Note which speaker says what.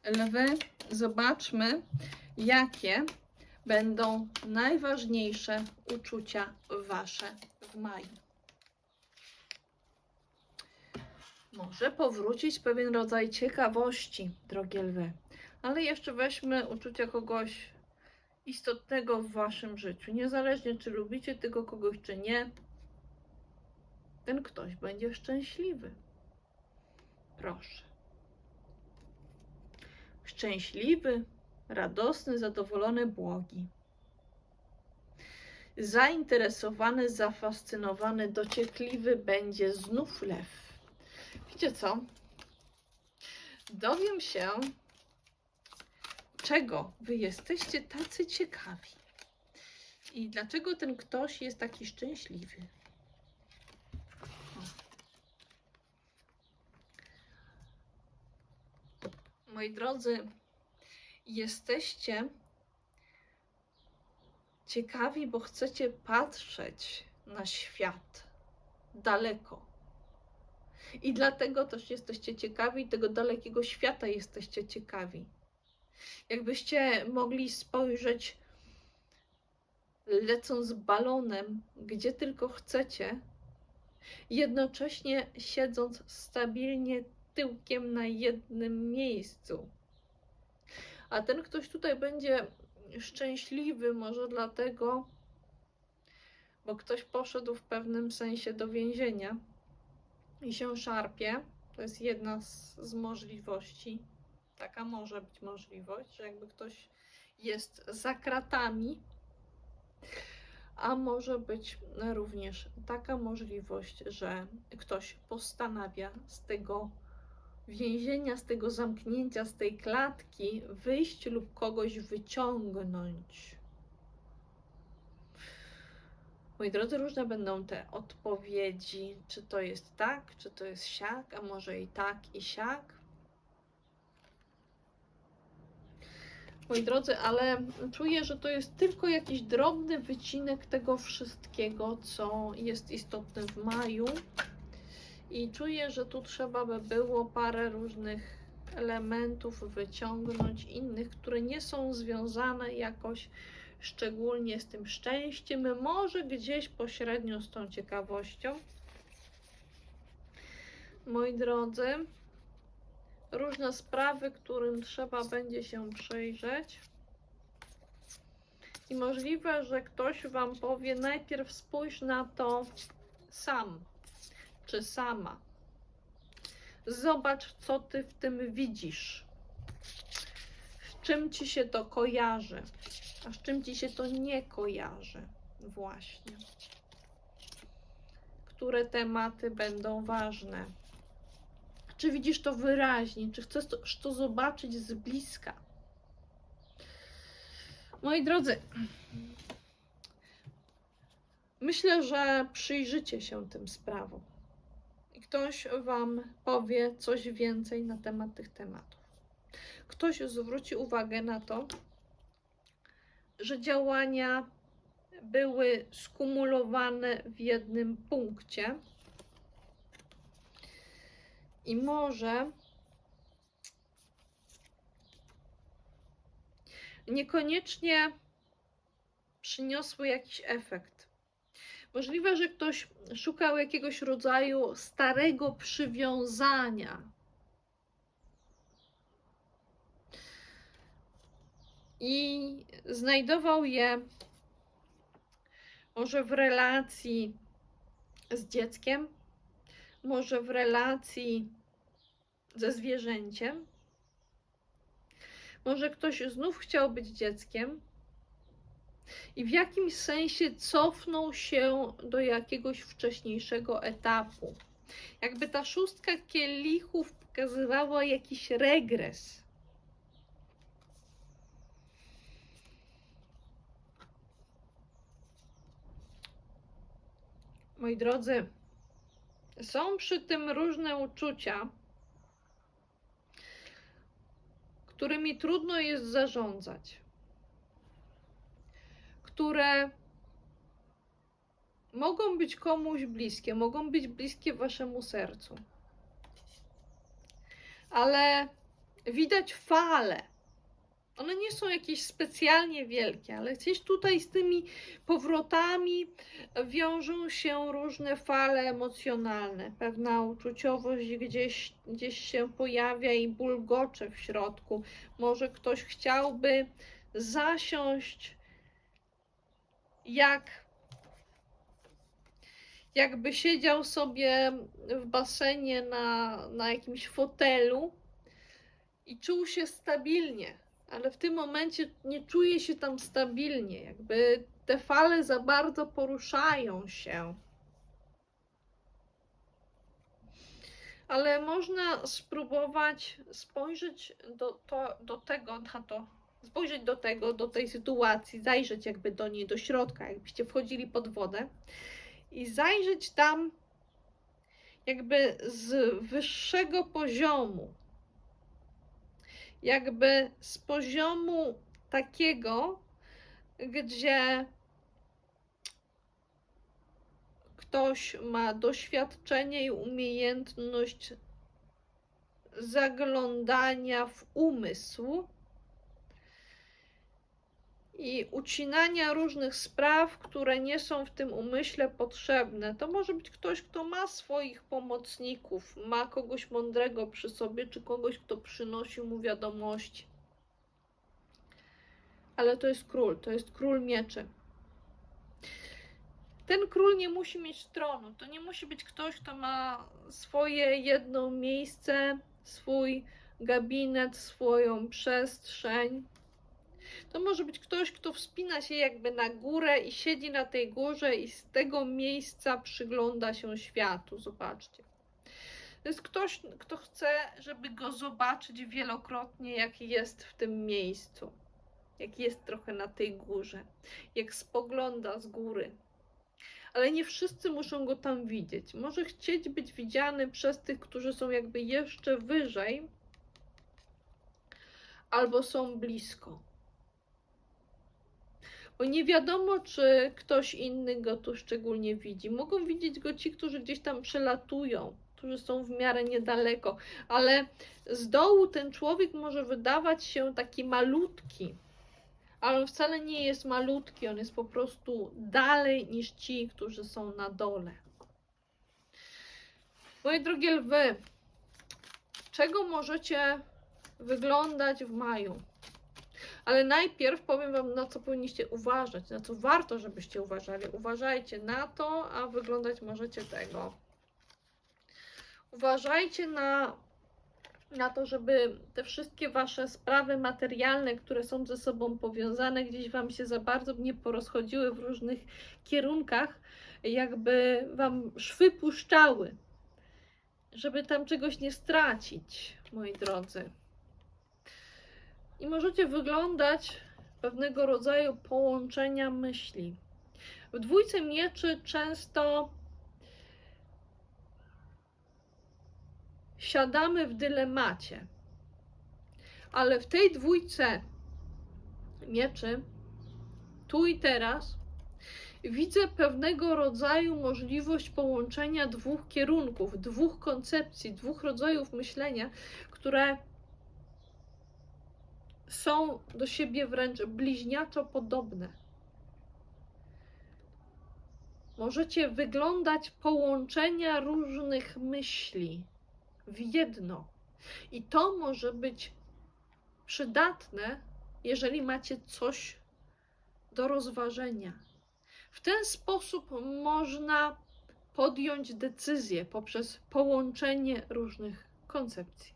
Speaker 1: Lwy, zobaczmy, jakie będą najważniejsze uczucia wasze w maju. Może powrócić pewien rodzaj ciekawości, drogie lwy, ale jeszcze weźmy uczucia kogoś istotnego w waszym życiu. Niezależnie, czy lubicie tego kogoś, czy nie, ten ktoś będzie szczęśliwy. Proszę. Szczęśliwy, radosny, zadowolony, błogi. Zainteresowany, zafascynowany, dociekliwy będzie znów lew. Wiecie co? Dowiem się, czego wy jesteście tacy ciekawi i dlaczego ten ktoś jest taki szczęśliwy. Moi drodzy, jesteście ciekawi, bo chcecie patrzeć na świat daleko. I dlatego też jesteście ciekawi, tego dalekiego świata jesteście ciekawi. Jakbyście mogli spojrzeć, lecąc balonem, gdzie tylko chcecie, jednocześnie siedząc stabilnie tyłkiem na jednym miejscu. A ten ktoś tutaj będzie szczęśliwy może dlatego, bo ktoś poszedł w pewnym sensie do więzienia i się szarpie. To jest jedna z możliwości. Taka może być możliwość, że jakby ktoś jest za kratami, a może być również taka możliwość, że ktoś postanawia z tego więzienia, z tego zamknięcia, z tej klatki wyjść lub kogoś wyciągnąć. Moi drodzy, różne będą te odpowiedzi, czy to jest tak, czy to jest siak, a może i tak, i siak. Moi drodzy, ale czuję, że to jest tylko jakiś drobny wycinek tego wszystkiego, co jest istotne w maju. I czuję, że tu trzeba by było parę różnych elementów wyciągnąć, innych, które nie są związane jakoś szczególnie z tym szczęściem, może gdzieś pośrednio z tą ciekawością. Moi drodzy, różne sprawy, którym trzeba będzie się przyjrzeć. I możliwe, że ktoś wam powie, najpierw spójrz na to sam, czy sama. Zobacz, co ty w tym widzisz. Z czym ci się to kojarzy, a z czym ci się to nie kojarzy właśnie. Które tematy będą ważne. Czy widzisz to wyraźnie, czy chcesz to zobaczyć z bliska. Moi drodzy, myślę, że przyjrzycie się tym sprawom. I ktoś wam powie coś więcej na temat tych tematów. Ktoś zwróci uwagę na to, że działania były skumulowane w jednym punkcie i może niekoniecznie przyniosły jakiś efekt. Możliwe, że ktoś szukał jakiegoś rodzaju starego przywiązania. I znajdował je może w relacji z dzieckiem, może w relacji ze zwierzęciem. Może ktoś znów chciał być dzieckiem i w jakimś sensie cofnął się do jakiegoś wcześniejszego etapu. Jakby ta szóstka kielichów pokazywała jakiś regres. Moi drodzy, są przy tym różne uczucia, którymi trudno jest zarządzać, które mogą być komuś bliskie, mogą być bliskie waszemu sercu, ale widać fale. One nie są jakieś specjalnie wielkie, ale gdzieś tutaj z tymi powrotami wiążą się różne fale emocjonalne. Pewna uczuciowość gdzieś się pojawia i bulgocze w środku. Może ktoś chciałby zasiąść jakby siedział sobie w basenie na jakimś fotelu i czuł się stabilnie, ale w tym momencie nie czuje się tam stabilnie, jakby te fale za bardzo poruszają się. Ale można spróbować spojrzeć do tej sytuacji, zajrzeć jakby do niej, do środka, jakbyście wchodzili pod wodę i zajrzeć tam jakby z wyższego poziomu, jakby z poziomu takiego, gdzie ktoś ma doświadczenie i umiejętność zaglądania w umysł i ucinania różnych spraw, które nie są w tym umyśle potrzebne. To może być ktoś, kto ma swoich pomocników, ma kogoś mądrego przy sobie, czy kogoś, kto przynosi mu wiadomości. Ale to jest król mieczy. Ten król nie musi mieć tronu, to nie musi być ktoś, kto ma swoje jedno miejsce, swój gabinet, swoją przestrzeń. To może być ktoś, kto wspina się jakby na górę i siedzi na tej górze i z tego miejsca przygląda się światu. Zobaczcie. To jest ktoś, kto chce, żeby go zobaczyć wielokrotnie, jaki jest w tym miejscu. Jak jest trochę na tej górze. Jak spogląda z góry. Ale nie wszyscy muszą go tam widzieć. Może chcieć być widziany przez tych, którzy są jakby jeszcze wyżej, albo są blisko. Bo nie wiadomo, czy ktoś inny go tu szczególnie widzi. Mogą widzieć go ci, którzy gdzieś tam przelatują, którzy są w miarę niedaleko, ale z dołu ten człowiek może wydawać się taki malutki, ale on wcale nie jest malutki, on jest po prostu dalej niż ci, którzy są na dole. Moje drogie lwy, czego możecie wyglądać w maju? Ale najpierw powiem wam, na co powinniście uważać, na co warto, żebyście uważali. Uważajcie na to, a wyglądać możecie tego. Uważajcie na to, żeby te wszystkie wasze sprawy materialne, które są ze sobą powiązane, gdzieś wam się za bardzo nie porozchodziły w różnych kierunkach, jakby wam szwy puszczały, żeby tam czegoś nie stracić, moi drodzy. I możecie wyglądać pewnego rodzaju połączenia myśli. W dwójce mieczy często siadamy w dylemacie, ale w tej dwójce mieczy, tu i teraz, widzę pewnego rodzaju możliwość połączenia dwóch kierunków, dwóch koncepcji, dwóch rodzajów myślenia, które są do siebie wręcz bliźniaczo podobne. Możecie wyglądać połączenia różnych myśli w jedno. I to może być przydatne, jeżeli macie coś do rozważenia. W ten sposób można podjąć decyzję poprzez połączenie różnych koncepcji.